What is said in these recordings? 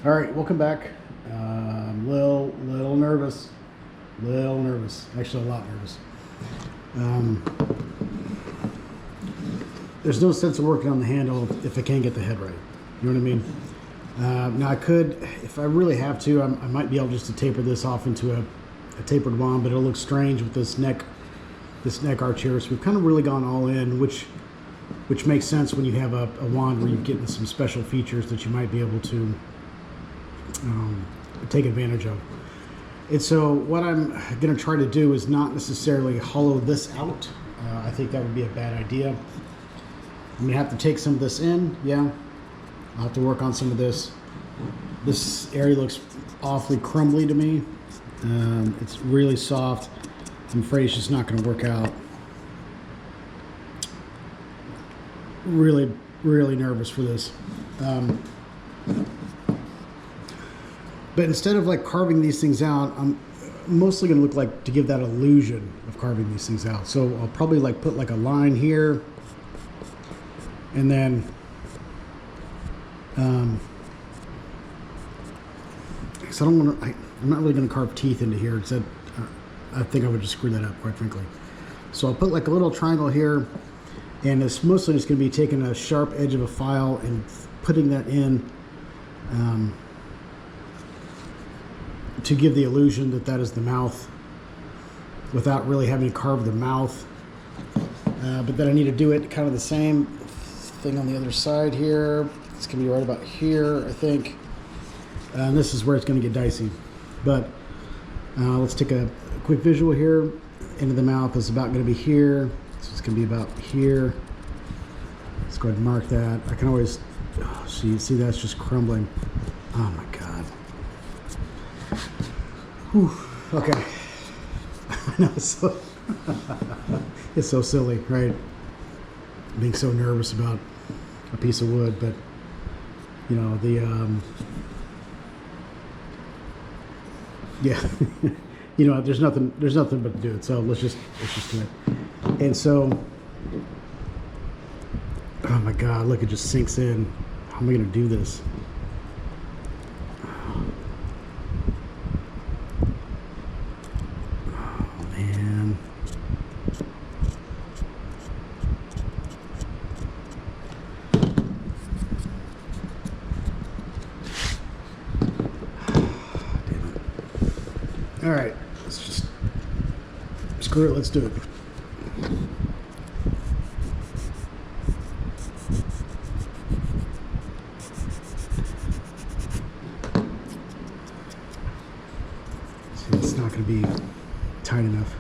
All right, welcome back. Little nervous, Actually, a lot nervous. Um, there's no sense of working on the handle if I can't get the head right. You know what I mean? Now I could, if I really have to, I might be able just to taper this off into a tapered wand, but it'll look strange with this neck arch here. So we've kind of really gone all in, which makes sense when you have a wand where you're getting some special features that you might be able to take advantage of. And so what I'm going to try to do is not necessarily hollow this out. I think that would be a bad idea. I'm going to have to take some of this in, yeah. I'll have to work on some of this. This area looks awfully crumbly to me. It's really soft. I'm afraid it's just not going to work out. Really nervous for this. But instead of like carving these things out, I'm mostly going to look like to give that illusion of carving these things out. So I'll probably like put like a line here, and then because I'm not really going to carve teeth into here. Instead, I think I would just screw that up, quite frankly. So I'll put like a little triangle here, and it's mostly just going to be taking a sharp edge of a file and putting that in to give the illusion that that is the mouth, without really having to carve the mouth. But then I need to do it kind of the same thing on the other side here. It's going to be right about here, I think. And this is where it's going to get dicey. But let's take a quick visual here. Into the mouth is about going to be here. So it's going to be about here. Let's go ahead and mark that. I can always, see that's just crumbling. Oh my God. Whew. Okay. I know it's so, it's so silly, right? Being so nervous about a piece of wood, but you know, yeah, you know, there's nothing but to do it. So let's just do it. And so, oh my God, look, it just sinks in. How am I going to do this? Oh man. All right, let's just screw it. Let's do it. See, it's not going to be tight enough.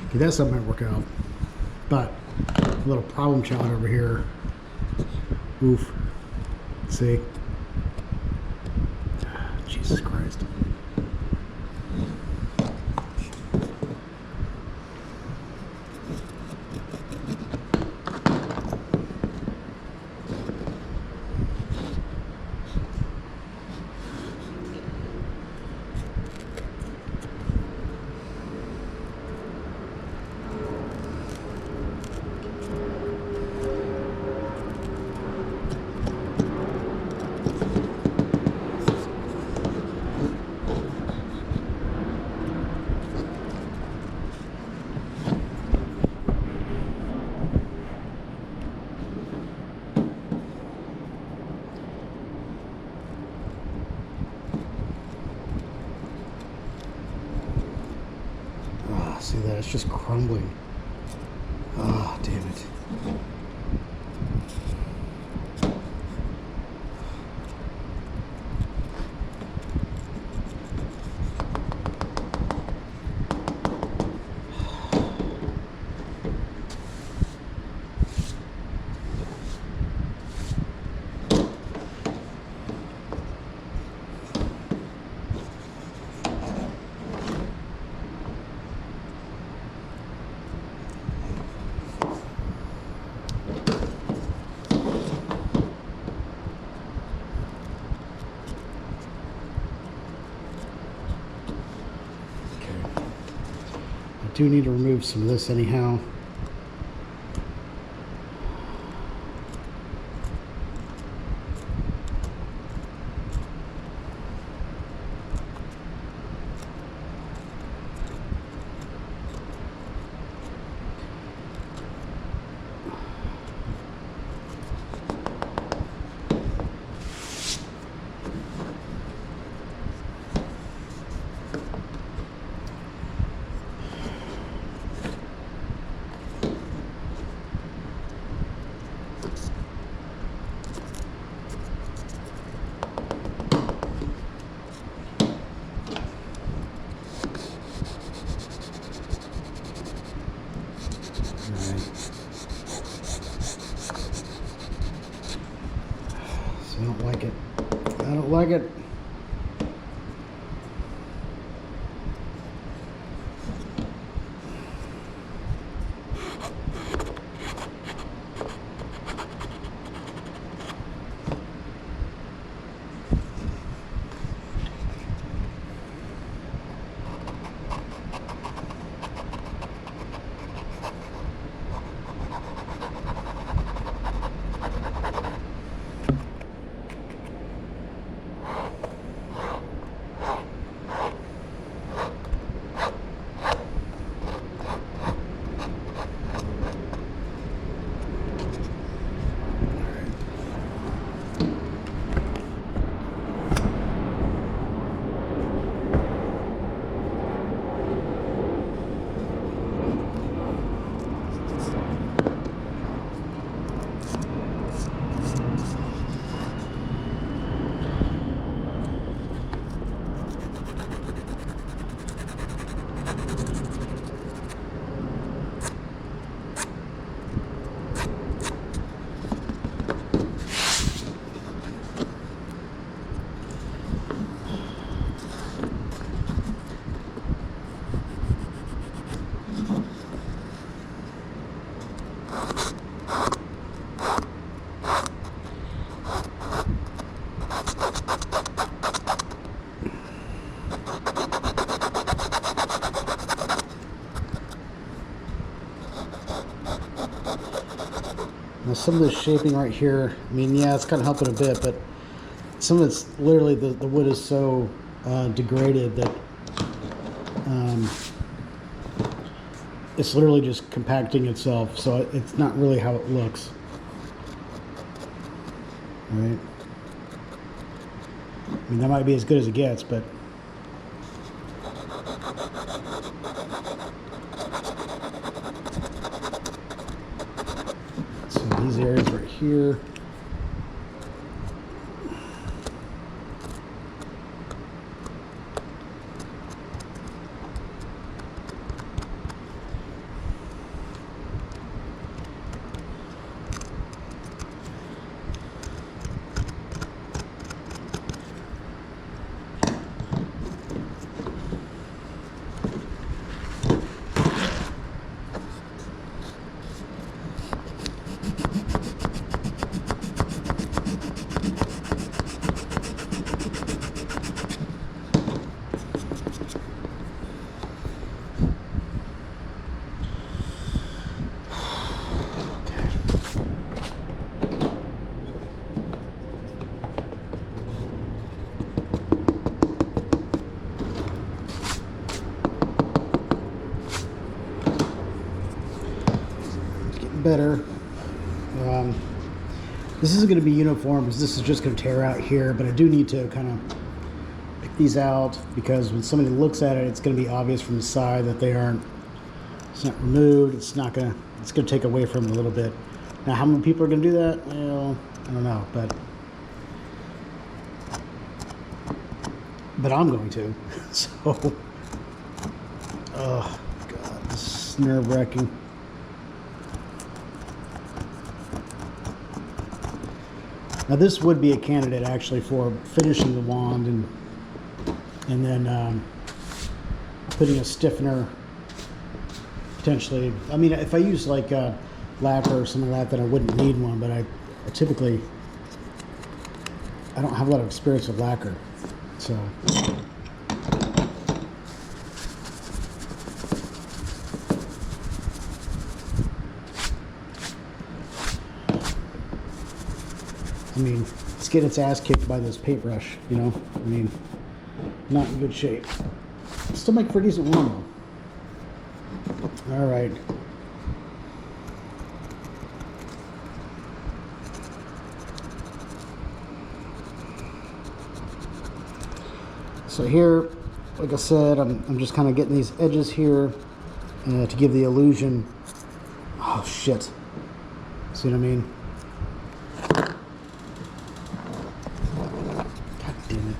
Okay, that stuff might work out, but a little problem child over here. Oof. See? Jesus Christ. See that? It's just crumbling. Oh, damn it. I do need to remove some of this anyhow. I don't like it. I don't like it. Now some of this shaping right here, I mean, yeah, it's kind of helping a bit, but some of it's literally, the wood is so degraded that it's literally just compacting itself, so it's not really how it looks. Right? I mean, that might be as good as it gets, but so these areas right here. Better. This isn't going to be uniform because this is just going to tear out here, but I do need to kind of pick these out because when somebody looks at it, it's going to be obvious from the side that they aren't It's not removed. It's gonna take away from it a little bit. Now, how many people are gonna do that? Well, I don't know, but I'm going to. So, oh God, this is nerve-wracking. Now, this would be a candidate actually for finishing the wand and then putting a stiffener. Potentially, I mean, if I use like lacquer or something like that, then I wouldn't need one. But I typically, I don't have a lot of experience with lacquer, so. I mean, it's getting its ass kicked by this paintbrush, you know? I mean, not in good shape. Still make for a decent one though. All right. So here, like I said, I'm just kind of getting these edges here to give the illusion. Oh shit! See what I mean? God damn it!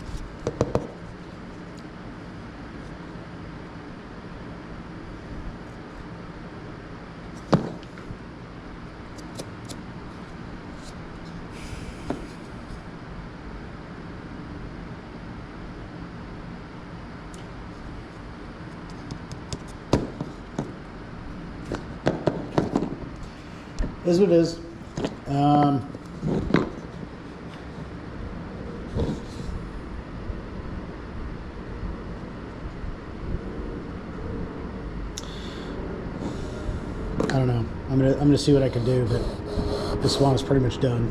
Is what it is. I don't know. I'm gonna see what I can do, but this one is pretty much done.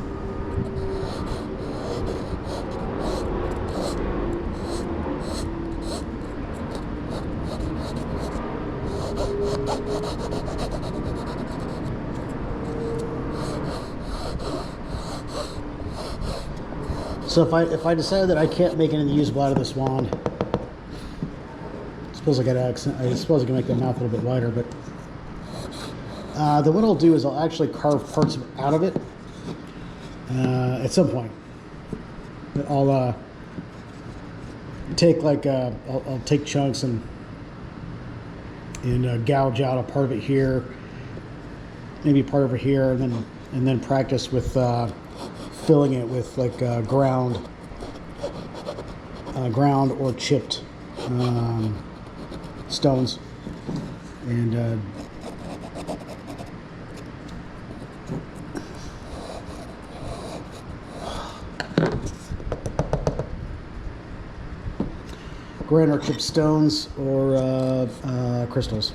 So if I decide that I can't make anything usable out of this wand, I suppose I can make the mouth a little bit wider, but then what I'll do is I'll actually carve parts out of it at some point. I'll take I'll take chunks and gouge out a part of it here, maybe part over here, and then practice with filling it with like ground or chipped stones, and ground or chipped stones or crystals.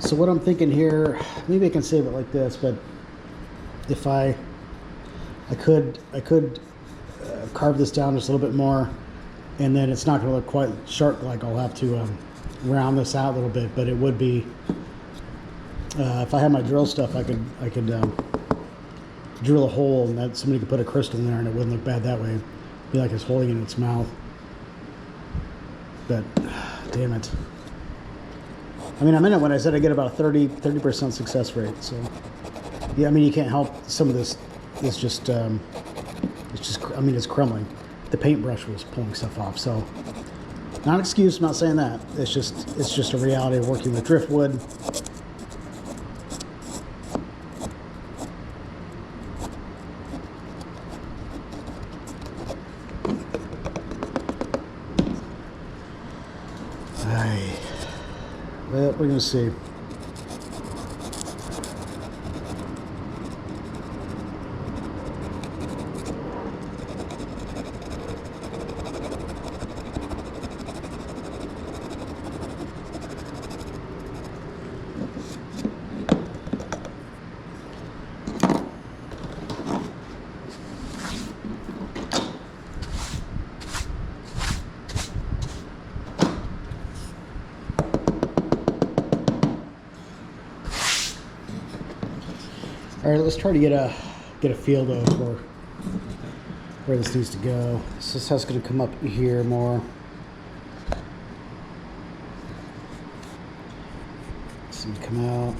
So what I'm thinking here, maybe I can save it like this, but if I could carve this down just a little bit more, and then it's not going to look quite sharp. Like I'll have to round this out a little bit, but it would be if I had my drill stuff, I could drill a hole, and that somebody could put a crystal in there, and it wouldn't look bad that way. It'd be like it's holding it in its mouth. But damn it. I mean, I meant it when I said I get about a 30% success rate. So, yeah, I mean, you can't help some of this. It's just, I mean, it's crumbling. The paintbrush was pulling stuff off. So, not an excuse. I'm not saying that. It's just a reality of working with driftwood. Well, we're going to see. All right, let's try to get a feel though for where this needs to go. So this has going to come up here more. This needs to come out.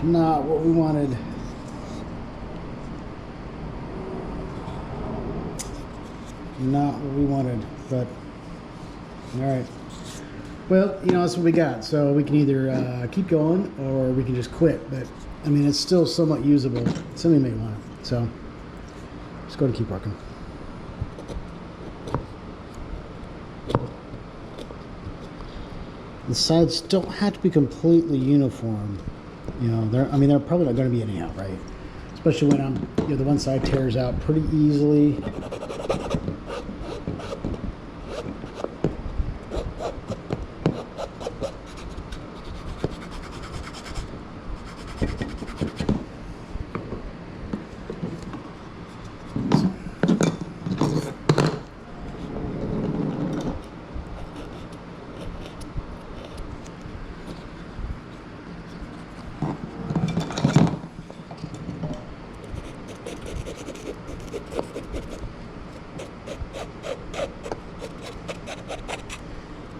Not what we wanted. Not what we wanted, but all right. Well, you know, that's what we got. So we can either keep going or we can just quit. But I mean, it's still somewhat usable. Somebody may want it. So let's go and keep working. The sides don't have to be completely uniform. You know, they're probably not going to be anyhow, right? Especially when the one side tears out pretty easily.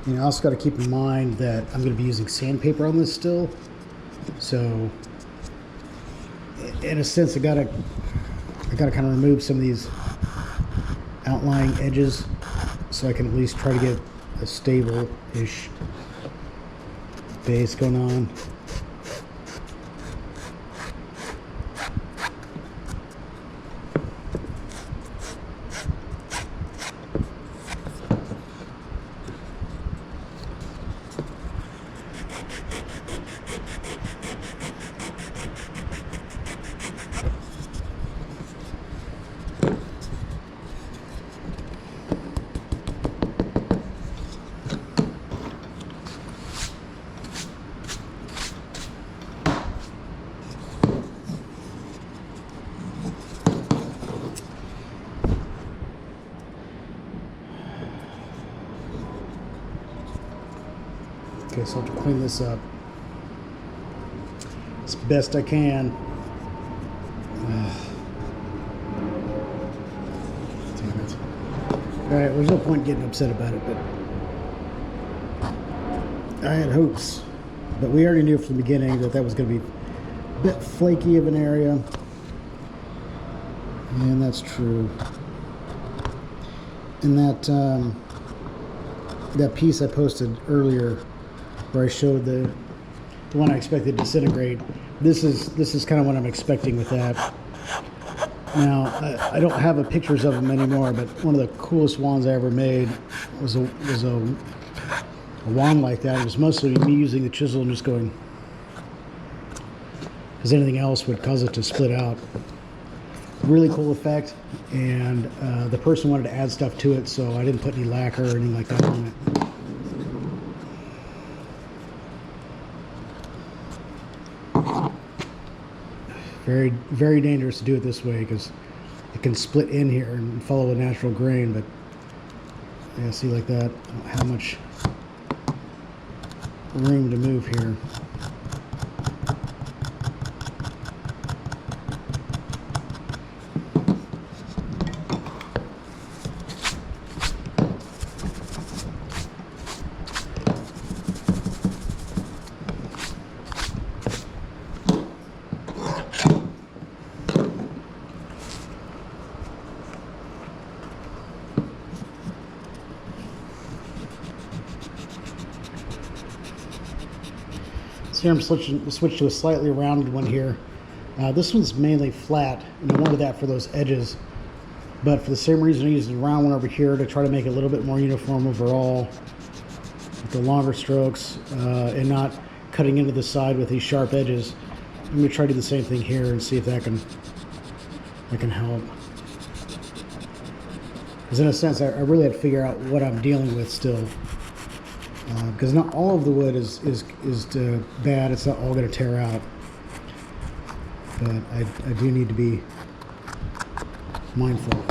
You know, I also got to keep in mind that I'm going to be using sandpaper on this still. So, in a sense, I got to kind of remove some of these outlying edges so I can at least try to get a stable-ish base going on. Okay, so I have to clean this up as best I can. Damn it. Alright, there's no point getting upset about it, but I had hopes. But we already knew from the beginning that that was going to be a bit flaky of an area. And that's true. And that piece I posted earlier, where I showed the one I expected to disintegrate. This is kind of what I'm expecting with that. Now I don't have pictures of them anymore, but one of the coolest wands I ever made was a wand like that. It was mostly me using the chisel and just going, because anything else would cause it to split out. Really cool effect, and the person wanted to add stuff to it, so I didn't put any lacquer or anything like that on it. Very, very dangerous to do it this way because it can split in here and follow a natural grain, but yeah, see, like that, I don't have much room to move here. So here I'm switch to a slightly rounded one here. This one's mainly flat, and I wanted that for those edges. But for the same reason I used the round one over here to try to make it a little bit more uniform overall with the longer strokes and not cutting into the side with these sharp edges. I'm going to try to do the same thing here and see if that can help. Because in a sense, I really had to figure out what I'm dealing with still. Because not all of the wood is bad. It's not all going to tear out. But I do need to be mindful.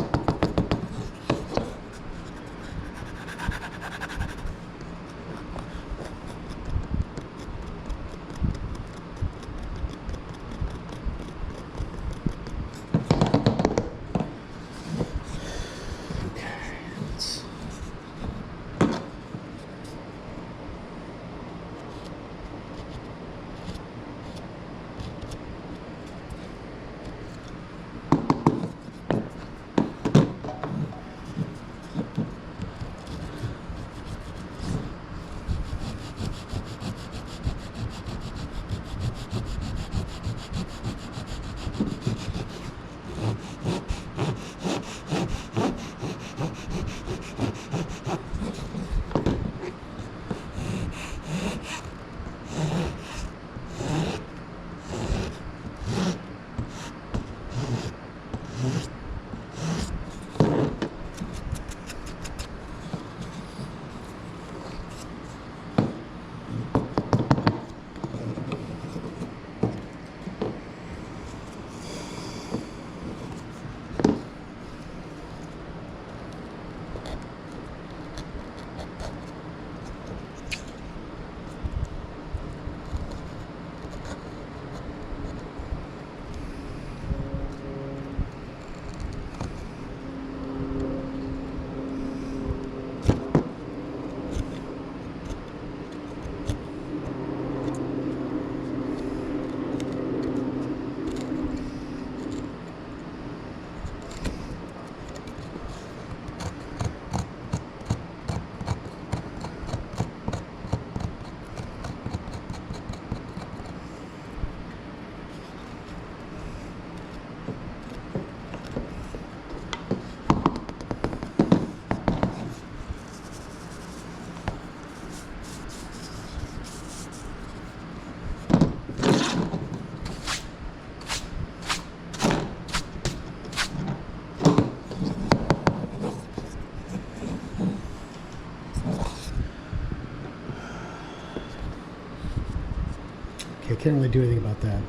can't really do anything about that.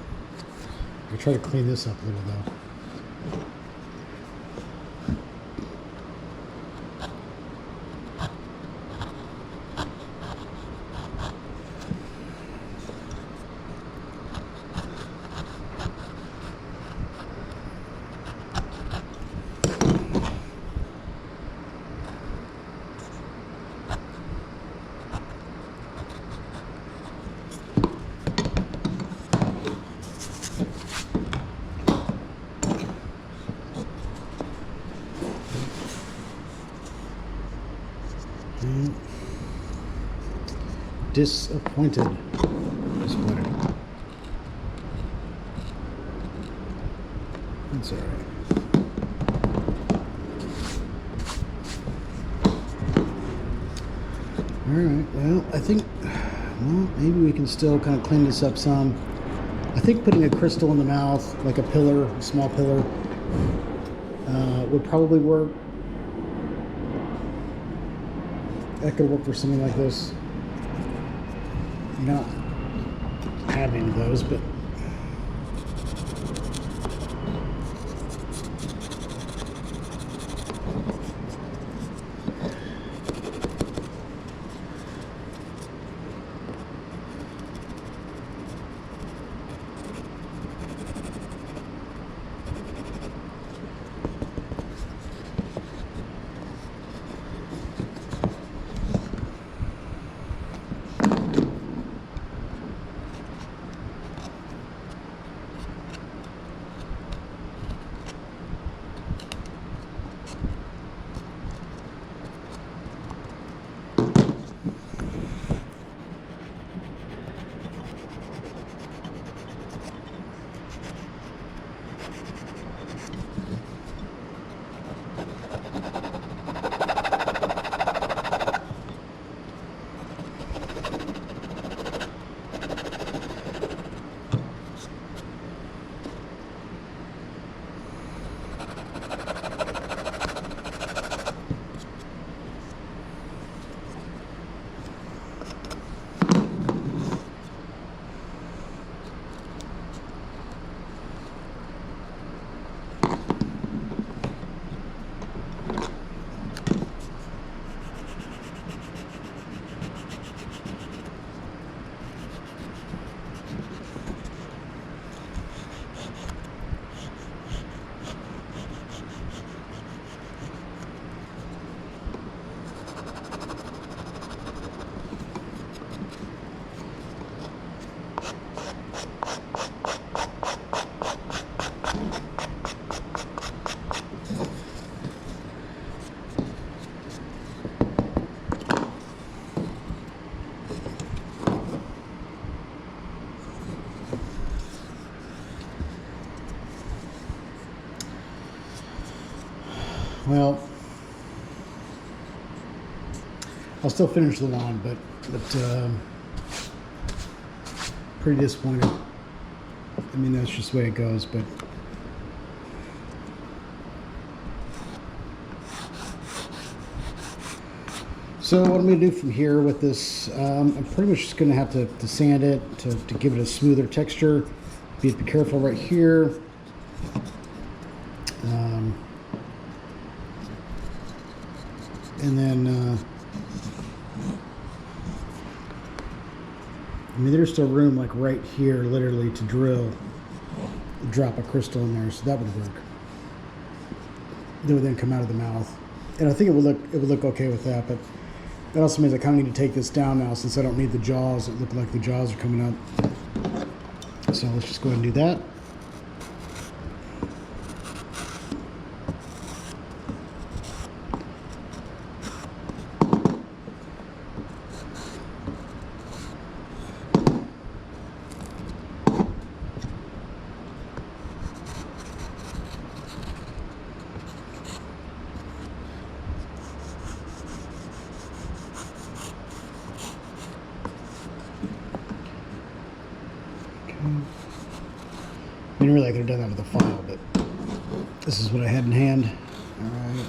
I'll try to clean this up a little though. Disappointed. That's all right. All right. Well, I think maybe we can still kind of clean this up some. I think putting a crystal in the mouth, like a pillar, a small pillar, would probably work. That could work for something like this. You don't have any of those, but well, I'll still finish the lawn, but pretty disappointed. I mean, that's just the way it goes, but so what I'm going to do from here with this, I'm pretty much just going to have to sand it to give it a smoother texture. Be careful right here. And then, I mean, there's still room like right here, literally, to drop a crystal in there, so that would work. That would then come out of the mouth, and I think it would look okay with that. But that also means I kind of need to take this down now, since I don't need the jaws. It look like the jaws are coming up. So let's just go ahead and do that. I mean, really, I could have done that with a file, but this is what I had in hand. All right.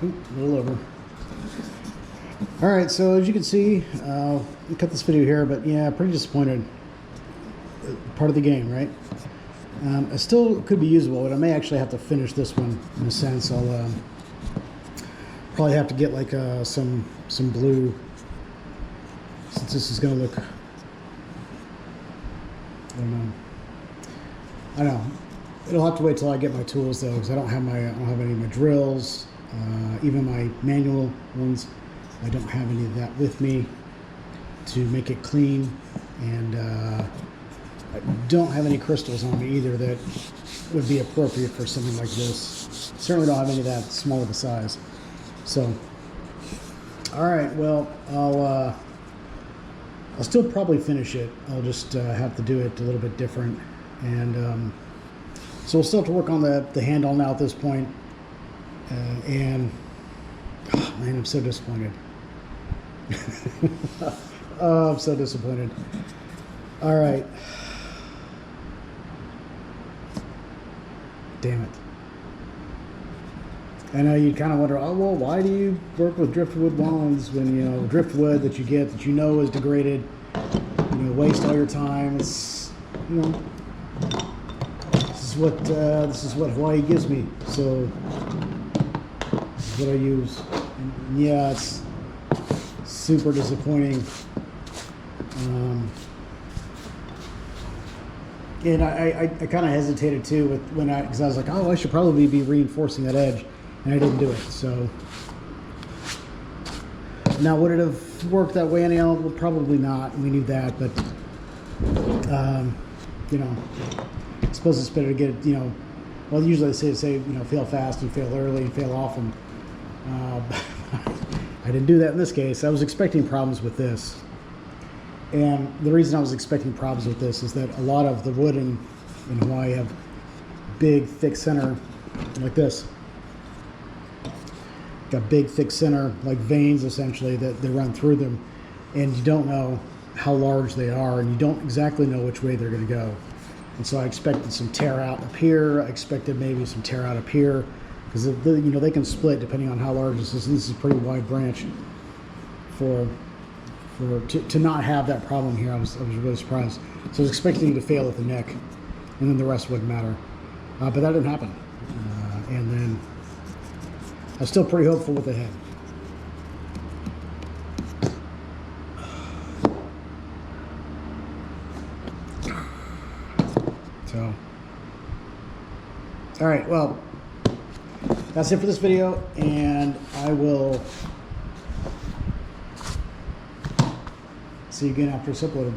Oop, a little over. All right, so as you can see, I'll cut this video here, but yeah, pretty disappointed. Part of the game, right? It still could be usable, but I may actually have to finish this one in a sense. I'll probably have to get like some blue, since this is going to look, I don't know. It'll have to wait till I get my tools though, because I don't have any of my drills, even my manual ones. I don't have any of that with me to make it clean, and I don't have any crystals on me either that would be appropriate for something like this. Certainly don't have any of that small of a size. So, all right, well, I'll still probably finish it. I'll just have to do it a little bit different, and so we'll still have to work on the handle now at this point. And oh, man, I'm so disappointed. Oh, I'm so disappointed. All right. Damn it. I know you kind of wonder, oh, well, why do you work with driftwood wands when, you know, driftwood that you get that you know is degraded, you know, waste all your time. It's, you know, this is what Hawaii gives me. So this is what I use. And yeah, it's super disappointing. And I kind of hesitated too because I was like, oh, I should probably be reinforcing that edge, and I didn't do it. So now, would it have worked that way anyhow? Well, probably not. We knew that, but you know, I suppose it's better to get it. You know, well, usually they say you know, fail fast and fail early and fail often. I didn't do that in this case. I was expecting problems with this. And the reason I was expecting problems with this is that a lot of the wood in Hawaii have big, thick center like this. Got big, thick center, like veins essentially, that they run through them. And you don't know how large they are, and you don't exactly know which way they're going to go. And so I expected some tear out up here. I expected maybe some tear out up here, because you know, they can split depending on how large this is. And this is a pretty wide branch to not have that problem here. I was really surprised. So I was expecting it to fail at the neck, and then the rest wouldn't matter. But that didn't happen. And then I was still pretty hopeful with the head. So, all right, well, that's it for this video, and I will see you again after it's uploaded.